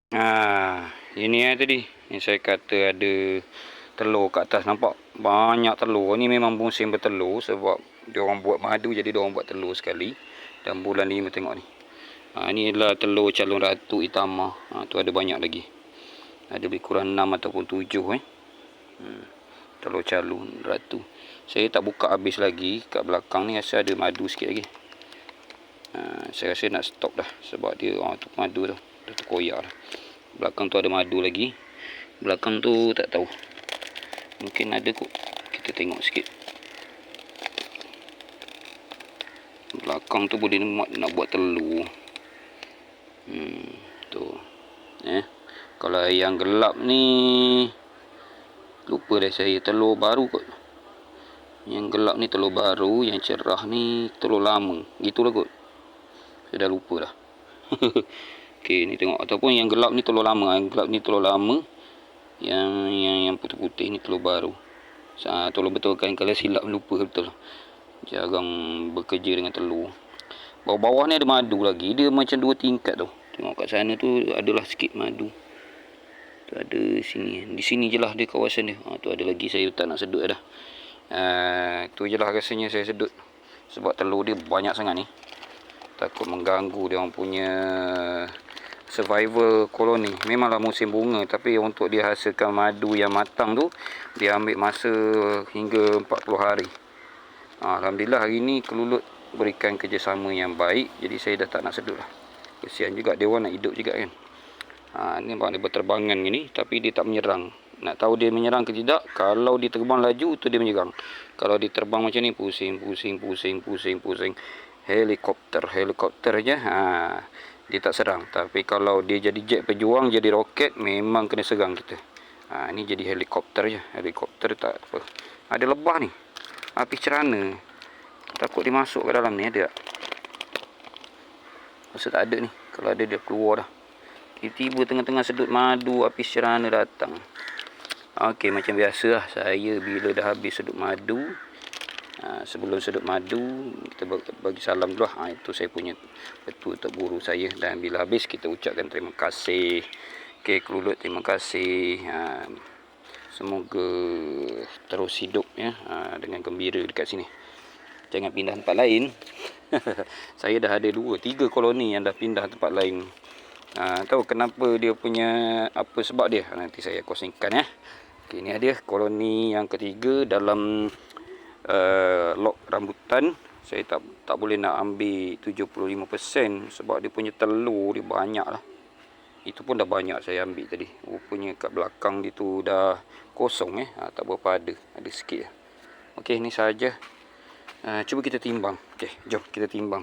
Ini tadi yang saya kata ada telur kat atas, nampak banyak telur. Ni memang musim bertelur sebab dia orang buat madu, jadi dia orang buat telur sekali. Dan bulan 5 tengok ni. Ni adalah telur calon ratu Itamar. Tu ada banyak lagi. Ada lebih kurang 6 ataupun 7 telur calon ratu. Saya tak buka habis lagi. Kat belakang ni rasa ada madu sikit lagi. Saya rasa nak stop dah sebab dia tu madu tu dah terkoyak dah. Belakang tu ada madu lagi. Belakang tu tak tahu, mungkin ada kot. Kita tengok sikit. Belakang tu boleh nak buat telur. Tu. Kalau yang gelap ni lupa dah saya, telur baru kot. Yang gelap ni telur baru, yang cerah ni telur lama. Gitulah kot. Saya dah lupa dah. Okey, ni tengok, ataupun yang gelap ni telur lama. Yang gelap ni telur lama. Yang putih-putih ni telur baru. Tolong betulkan kalau silap lupa betul. Jarang bekerja dengan telur. Bawah-bawah ni ada madu lagi. Dia macam 2 tingkat tu. Tengok kat sana tu adalah sikit madu. Tu ada sini. Di sini je lah dia kawasan dia. Tu ada lagi, saya tak nak sedut dah. Tu je lah rasanya saya sedut. Sebab telur dia banyak sangat ni. Takut mengganggu dia orang punya survival koloni. Memanglah musim bunga, tapi untuk dia hasilkan madu yang matang tu, dia ambil masa hingga 40 hari. Alhamdulillah hari ni Kelulut berikan kerjasama yang baik. Jadi saya dah tak nak sedut lah. Kesian juga dia orang nak hidup juga kan. Ni nampak dia berterbangan gini, tapi dia tak menyerang. Nak tahu dia menyerang ke tidak, kalau dia terbang laju tu dia menyerang. Kalau dia terbang macam ni, pusing. Helikopter je, dia tak serang. Tapi kalau dia jadi jet pejuang, jadi roket, memang kena serang kita. Ni jadi helikopter je. Helikopter tak apa. Ada lebah ni, api cerana. Takut dia masuk ke dalam ni, ada tak? Masa tak ada ni. Kalau ada dia keluar dah. Tiba-tiba tengah-tengah sedut madu, api cerana datang. Okey, macam biasa lah. Saya bila dah habis sedut madu, sebelum sedut madu, kita bagi salam dulu lah. Itu saya punya betul untuk guru saya. Dan bila habis, kita ucapkan terima kasih. Okey, Kelulut, terima kasih. Semoga terus hidup ya, dengan gembira dekat sini. Jangan pindah tempat lain. Saya dah ada 2-3 koloni yang dah pindah tempat lain. Tahu kenapa dia punya, apa sebab dia? Nanti saya kongsikan ya. Okay, ini ada koloni yang ketiga dalam log rambutan. Saya tak boleh nak ambil 75% sebab dia punya telur dia banyak lah. Itu pun dah banyak saya ambil tadi. Rupanya kat belakang dia tu dah kosong tak berapa ada sikit. Okey, ni saja. Cuba kita timbang. Okey, jom kita timbang.